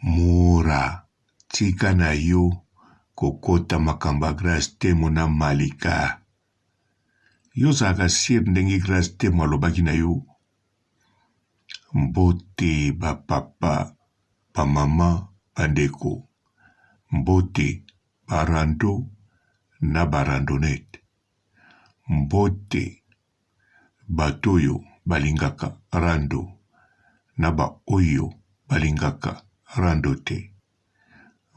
Mura, tika na yo, kokota makamba grâce temo na malika. Yo zaka sir ndenge grâce temo alobaki na yo. Mbote ba papa, ba mama, bandeko. Mbote ba rando na ba randonnette. Mbote batoyo balingaka rando na ba oyo balingaka rando te.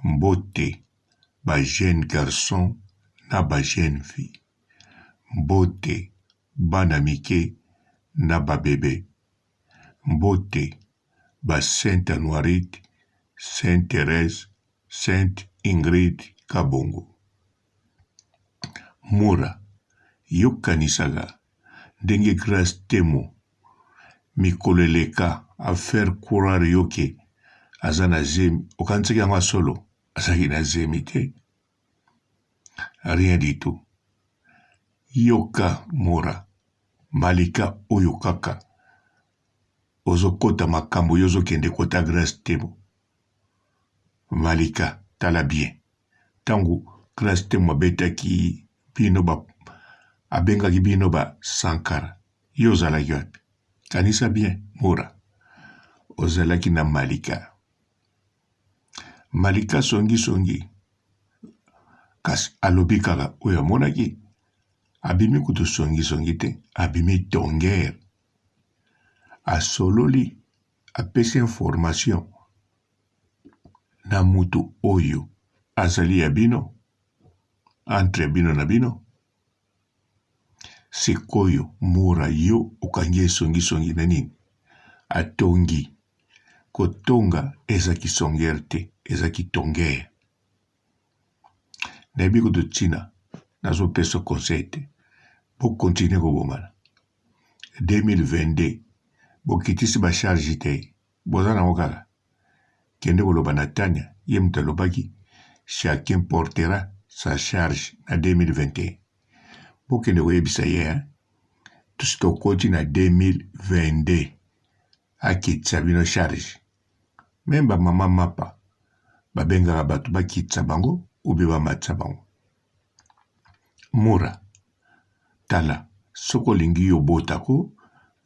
Mbote ba jeune garçon na ba jeune fille. Mbote bana mike na ba bébé. Mbote ba Sainte Anoirite, Sainte Thérèse, Sainte Ingrid Kabongo. Mura, yokanisaga ndenge grâce temo mikoleleka a faire courir yoke azana zemi okanseki yango solo azaki na zemi te. Rien du tout. Yoka Mura, malika oyo kaka ozokota makambo yozokende kota grâce temo. Malika tala bien. Tangu grâce temo abetaki bino ba abengaki bino ba Sankara. Yozalaki wapi? Kanisa bien, Mura. Ozalaki na malika. Malika songi. Kasi alobi kaka oyo amonaki. Abimi kutu songi te. Abimi tongere. Asololi. Apesi information. Na mutu oyo. Azali ya bino. Entre bino na bino. Sikoyo Mura yo okangi songi na nini? Atongi. Kotonga ezaki songere te. Ezaki tongere. Nayebi kutu China. Nazo peso conseil te. Bo continue kobomana. 2022. Bo kitisi ba charge te. Bozana okala. Kende koloba na Tania. Ye mutalobaki. Chacun portera sa charge na 2021. Bo kende koyebisa ye. Tusitokoti na 2022. Akitsa bino charge. Memba mama mapa. Babengaka batu bakitsa bango. Ube bamatsa bango. Mura. Tala. Soko lingi yo bota ko.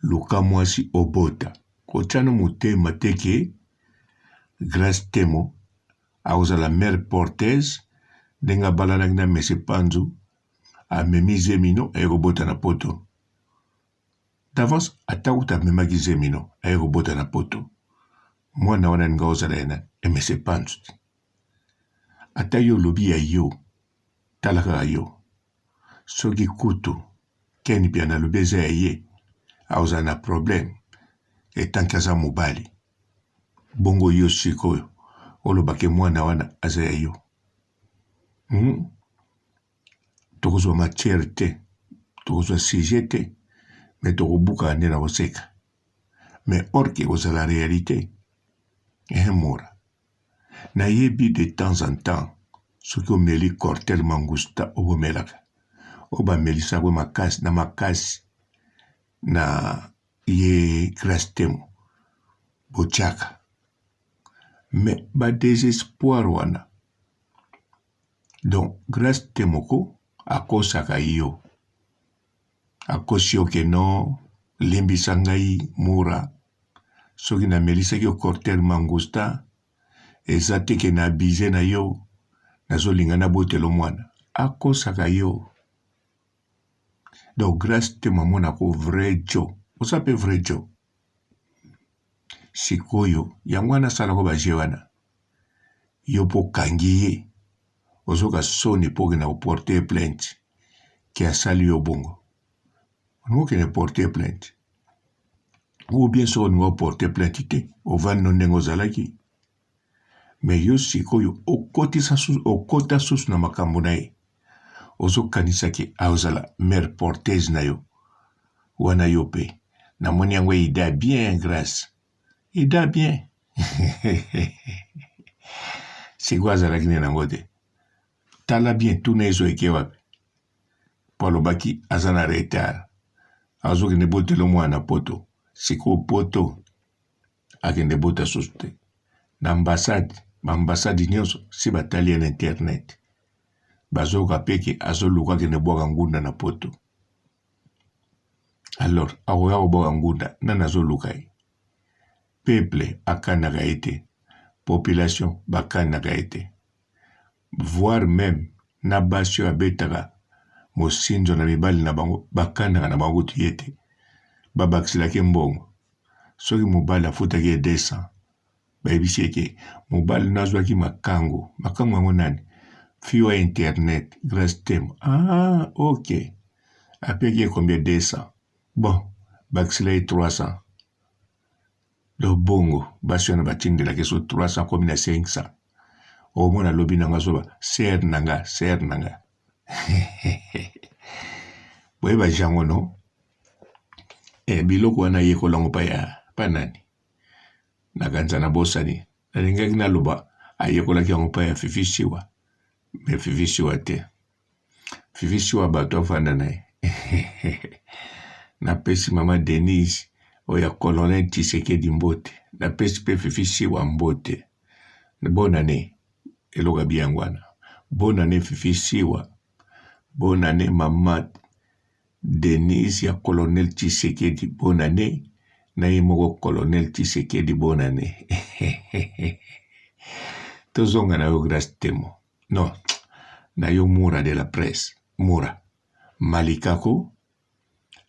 Luka mwasi obota. Kochano mutema teke. Grâce temo. Auza la mère portaise. Denga balana na mese panzu. A memi zemino. Ego bota na poto. D'avance, atauta memaki zemino. Ego bota na poto. Mwana wana nga ozala ena. Mese panzu. Ata yo lobi ya yo. Talaka yo. Soki kutu. Keni pia na lubeza ya ye. Auza na problem. Etankaza mobali. Bongo yo sikoyo. Olobake mwana wana aza ya yo. Tokozwa matière te. Tokozwa sujet te. Mais tokobuka ande na oseka. Mais orke oza la réalité. Mura. Na yebi de temps en temps. Soki omeli cortel mangusta obomelaka. Oba melisa kwe makasi na ye grâce temo. Bochaka. Mais ba désespoir wana. Donc, grâce temoko, akosaka yo. Akosi yo ke no, limbisa ngai Mura. Soki na melisa ki yo cortel mangusta, eza teke na bize na yo, nazo linga na botelo mwana. Akosaka yo. Donc, grâce temo mona ko vrai Joe. Osape vrai Joe. Sikoyo, yangwana sala ko baje wana. Yo po kangi ye. Ozoka soni poke na porter plainte. Ki asali yo bongo. Ngo kene porter plainte. Ou bien so ngo porter plainte te. O van no nengo zalaki. Me yo sikoyo okota sus na makambo na ye. Ozo kanisa ki auzala mère porteuse na yo. Wana yo pe. Na moni yango ida bien grâce. Ida bien. Siko azalaki ne nango te. Tala bien tuna ezo eke wapi. Paulo baki azana retard. Azo kende botelo mwana poto. Siko poto. Akende bota suste. na ambassade nyonso si batali na internet bazoka peke azoluka kende bwaka ngunda na poto. Alors akoya kobwaka ngunda nani azoluka ye? Peuple akanaka ye te, population bakanaka ye te, voire même na basi oyo abetaka mosinzo na mibali na bango bakanaka na bango tu ye te, babakiselaki mbongo. Soki mobali afutaki ye 200 bayebisi eke mobali nazwaki makango yango nani? Fio ya internet grâce temo. Ah, ok. Apeki ye combien? 200. Bon, bakisela ye 300. Le bongo basi wana batindelaki so 300 komi na 500. Omona lobi nanga soba ser nanga. Boyeba jango no? Biloko wana yekolango pa nani? Nakanza na bosani. Nalingaki naloba ayekolaki yango pa ya Fifi Siwa. Me Fifi Siwa te. Fifi Siwa bato afanda na ye. Napesi mama Denise oya Colonel Tshisekedi mbote. Napesi pe Fifi Siwa mbote. Bonne année. Eloka biangwana. Bonne année Fifi Siwa. Bonne année mama Denise ya Colonel Tshisekedi. Bonne année. Na ye moko Colonel Tshisekedi. Bonne année. Tozonga na yo grâce temo. Non. Na yo Mura de la presse. Mura. Malikako.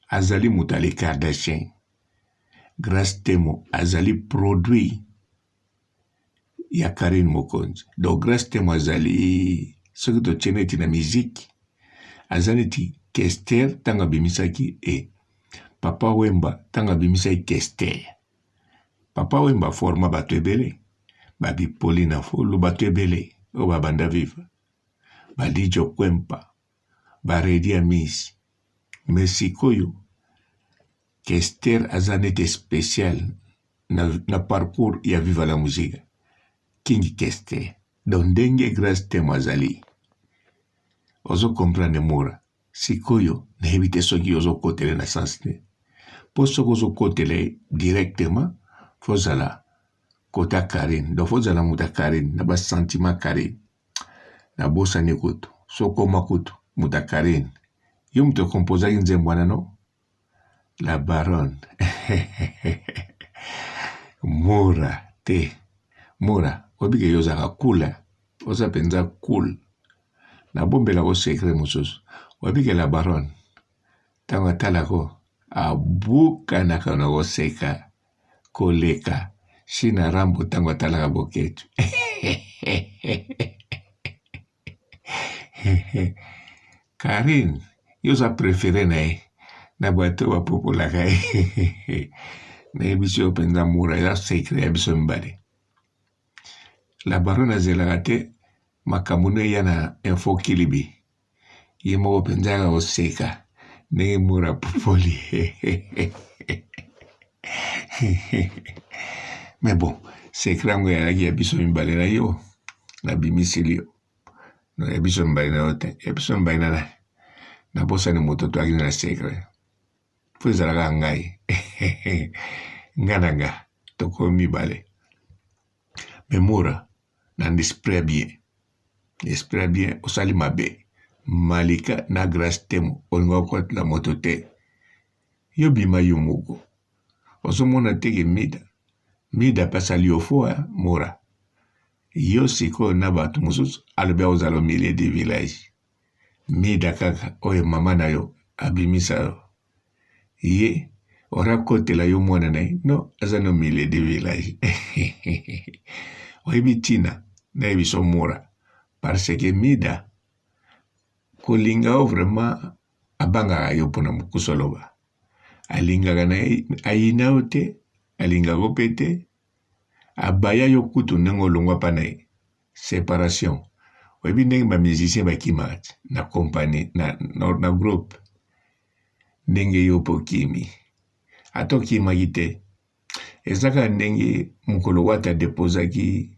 Azali Mutale Kardashian. Grâce temo. Azali produit. Ya Karine Mokonzi. Donc grâce temo azali. Soki to cheneti na musique. Azali ti Kester tanga bimisaki e. Papa Wemba tanga bimisaki Kester. Papa Wemba forma bato ebele. Babi Polina Folo bato ebele. O babanda viva. Balijo Kwempa. Baredi Amis. Mesikoyo. Kester azanete spécial na parcours ya viva la musique. King Kester. Dondenge grâce temo azali. Ozo comprendre Mura. Sikoyo na evite soki ozo kotele na sens ne. Po soko ozo kotele directement fozala kota Karine. Do fozala muta Karine na ba sentiment Karine. Na bosa ni kutu. Soko makutu muta Karine. Yo mte kompoza nzembwana no? La baronne. Mura te. Mura. Wabike yozaka kula. Oza penza cool. Na bombela ko secret mususu. Wabike la baronne. Tango talako. Abuka nakana ko seka. Koleka. Shina rambo tango talaka boketu. Karine. Yoza prefere na ye. Na bato wa popola kai. Na ebiso penza Mura. Ya secret ebiso mbale. La baronne azelagate. Makamune yana info kilibi. Yemo penzaga oseka. Ne Mura popoli. Mais bon, sekrango ya lagi yabiso mbale na yo. Na bimisilio. No yabiso mbale na yote. Yabiso mbale na. Na bosa ni moto to agina na sekre. Fuzalaga ngai. Ngananga. Toko mibale. Mais Mura. Nan esprit bien. Esprit bien. Osali mabe. Malika na grâce temo. Onga kwa la moto te. Yo bima yo mugo. Oso mona teke mida. Mida pasali yo foa Mura. Yo siko na batu mususu. Albe ozalo milieu de village. Mida kaka. Oye mama na yo. Abimisa yo. Ye. Ora kote la yo mwana na yo. No. Azano milieu de village. Oye bitina. Na ebiso Mura. Parce que mida. Kolinga o vraiment. Abanga yo pona mukusoloba. Alinga gana ayina ote. Alinga gopete. Abaya yo kutu nengo longwa panay. Séparation. Webi ndenge ba musicien ba kimat. Na compagnie. Na groupe. Ndenge yo po kimi. Ato kima gite. Ezaka ndenge mukolo wata deposa ki.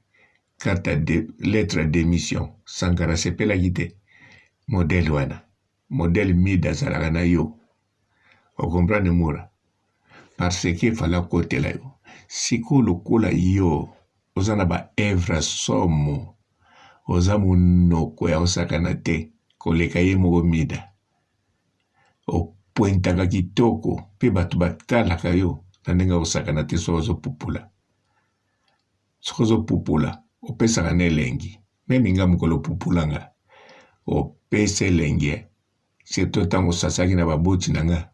Carte de lettre d'émission. Sankara sepela gite. Modèle wana. Modèle mida zalaga na yo. O comprendre Mura. Parce que fala kote la yo. Siko lokola yo. ozana ba evra somo oza munoko ya osakana te koleka ye moko mida opuentaka kitoko mpe bato batalaka yo na ndenge osakana te so ozopupula soki ozopupula opesaka na elengi meme nga mokolo opupulanga opesa elengi surtout ntango osasaki na baboti na nga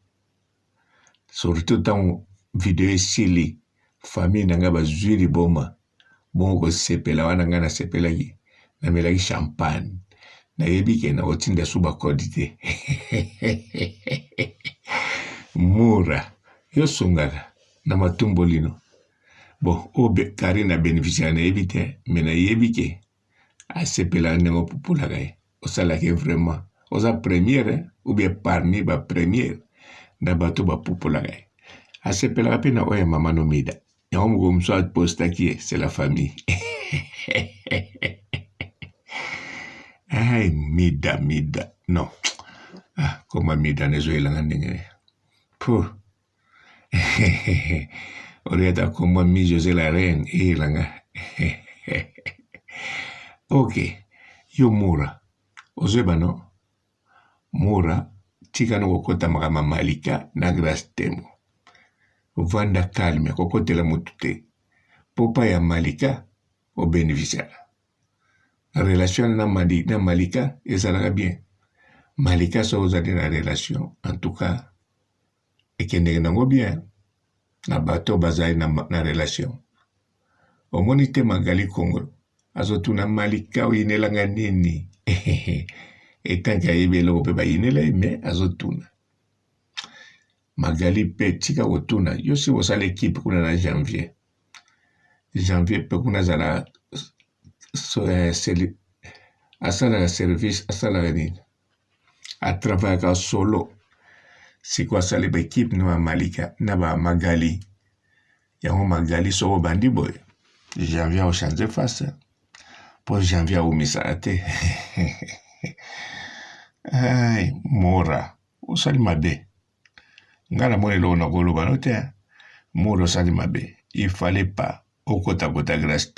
surtout ntango video esili famille na nga bazwi liboma bongo kosepela wana nga nasepelaki namelaki champagne nayebi ke na otinda su bakodi te mura yo sungaka na matumbo lino bon kari na bénéficiaire nayebi te me nayebi ke asepelaka ndenge opupulaka ye osalaki vraiment oza première ou bien parmi ba première na bato bapupulaka ye asepelaka mpe na oyo mama nomida yango moko mosu apostaki ye c'est la famille ay mida non koma mida nezoyelanga ndenge po oriata komwa mi José la reine eyelanga ok yo mura ozoyeba no mura tika no kokota makama malika na grâce temo ovanda calme kokotela mutu te popa ya malika obénéficiaka relation na malika ezalaka bien malika so ozali na relation en tout cas ekendeke nango bien na bato bazali na relation omoni te magali kongo azotuna malika oyinelanga nini etanki ayebi eloko mpe bayinela ye me azotuna magali mpe tika kotuna yo si osala ekipe kuna na janvier mpe kuna azala asalaka service asalaka nini atravaillaka solo siko asala baekipe na bamalika na bamagali yango magali soko bandi boye janvier ochange face mpo janvier aumisaka te ay mora osali mabe nga namoni eloko na koloba no te mora osali mabe il fallait pas okotakota grâce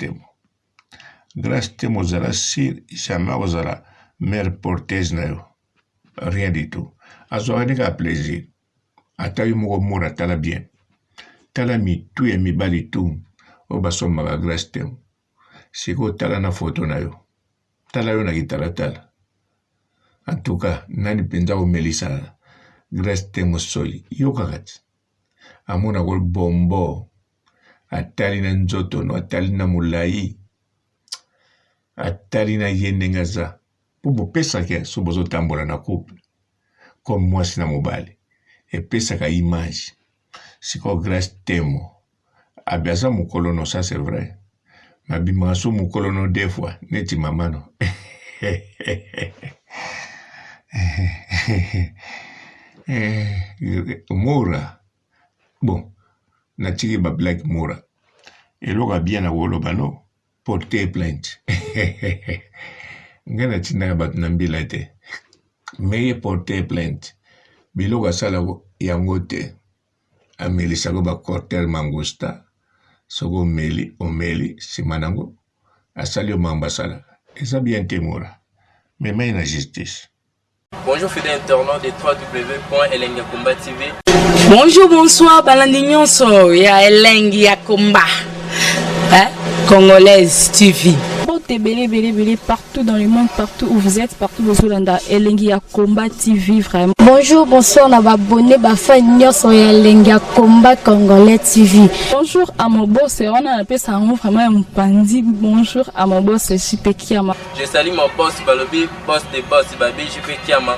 temo ozala sir jamais ozala mère porteuse na yo rien du tout azwaka ndenge ya plaisir ata yo moko mora tala bien tala mitu ya mibali tu oyo basomaka grâce temo sikoyo tala na foto na yo tala yo na kitalatala en tout cas nani mpenza komelisa grâce temo soi yo kaka ti amona ko bombo atali na nzoto no atali na molai atali na ye ndenge aza mpo bopesaka so bozotambola na couple comme mwasi na mobali epesaka image sikoyo grâce temo abi aza mokolo no ça c'est vrai mabimaka so mokolo no deux fois neti mama no mora bon natiki bablake mora eloko bien na koloba no porter plainte nga natindaka bato na mbila te meye porter plainte biloko asala yango te amelisako bacorter mangusta soko omeli nsima nango asali yo mambo asalaka eza bien te mora memai na justice. Bonjour fidèles internautes de www.elengiakomba TV. Bonjour, bonsoir, balandi nyonso ya Elengi ya Komba. Congolaise TV. Belé partout dans le monde, partout où vous êtes, partout où vous êtes, Elengi ya Komba TV vraiment. Bonjour, bonsoir, on va abonner bafa nyonso ya Elengi ya Komba Congolais TV. Bonjour à mon boss, on a appelé ça vraiment un pandi. Bonjour à mon boss, JP Kiama. Je salue mon boss Balobi, boss de boss Babi, JP Kiama.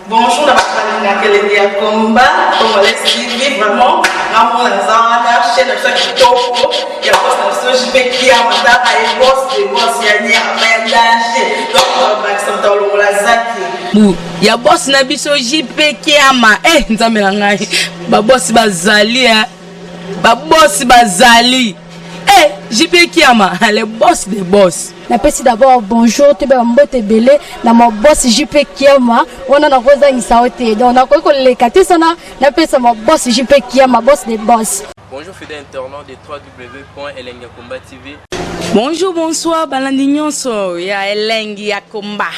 Bonjour, la famille de Elengi ya Komba Congolais TV vraiment. Ramon Lazana, chef de chaque topo, il y a boss de JP Kiama, et boss de boss Yanni Amayadache. Donc on va accepter le Lazaki. Ya boss na biso JP Kiama nzambe na ngai ba boss bazali ba boss bazali JP Kiama le boss des boss. Napesi d'abord bonjour tebe mbote belé na mo boss JP Kiama wana na koza ngisaote donc na ko lekati sana napesa mo boss JP Kiama boss des boss. Bonjour fidèles internautes de www.elengiakomba TV. Bonjour, bonsoir, balandi nyonso ya Elengi ya Komba,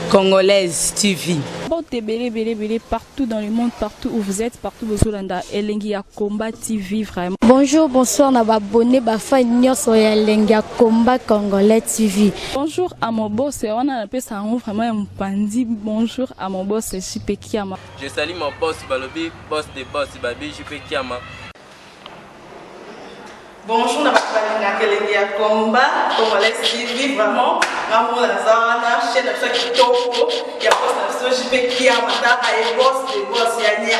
Congolaise TV. Bon, belé, partout dans le monde, partout où vous êtes, partout où vous êtes, Elengi ya Komba TV, vraiment. Bonjour, bonsoir, na abonné bafa nyonso ya Elengi ya Komba Congolais TV. Bonjour à mon boss, on a appelé ça vraiment un pandi. Bonjour à mon boss, JP Kiama. Je salue mon boss Balobi, boss des boss Babi, JP Kiama. Bonjour, na Elengi ya Komba Congolais TV, vraiment. Maman Lazana, chaîne de chaque kitoko, il y a boss de JP Kiama, et boss des boss, il y a ni à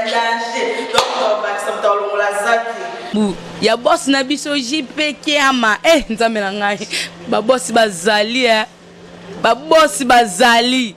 danger. Donc, ça me donne la zaki. Ya boss na biso JP Kiama nzambe na ngai ba boss bazali ba boss bazali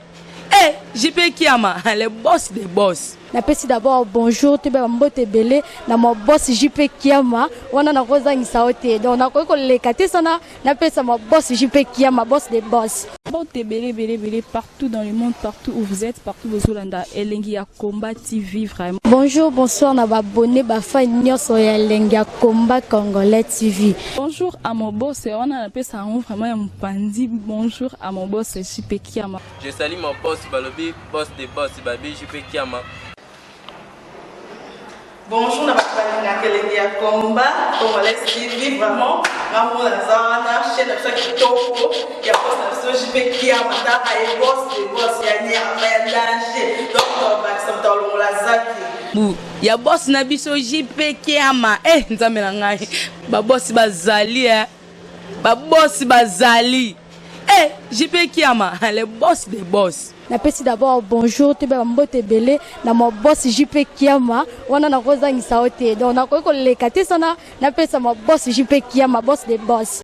JP Kiama le boss des boss. Napesi d'abord bonjour te ba mbote belé na mo boss JP Kiama wana na kozangisa ote donc na ko lekate sana napesa mo boss JP Kiama boss des boss. Bon, belé, partout dans le monde, partout où vous êtes, partout où vous êtes, Elengi ya Komba TV, vraiment. Bonjour, bonsoir, na abonné bafa nyonso ya Elengi ya Komba Congolais TV. Bonjour à mon boss, on a appelé ça vraiment un pandi. Bonjour à mon boss, JP Kiama. Je salue mon boss Balobi, boss des boss Babi, JP Kiama. Bonjour, na Elengi ya Komba Congolais TV, vraiment. Maman Lazana, chaîne de chaque kitoko, il y a boss de JP Kiama, et boss des boss, il y a ni à danger. Donc, ça me donne la zaki. Ya boss na biso JP Kiama nzambe na ngai ba boss bazali ba boss bazali JP Kiama le boss des boss. Napesi d'abord bonjour te ba mbote belé na mo boss JP Kiama wana na kozangisa ote donc na ko lekate sana napesa mo boss JP Kiama boss des boss.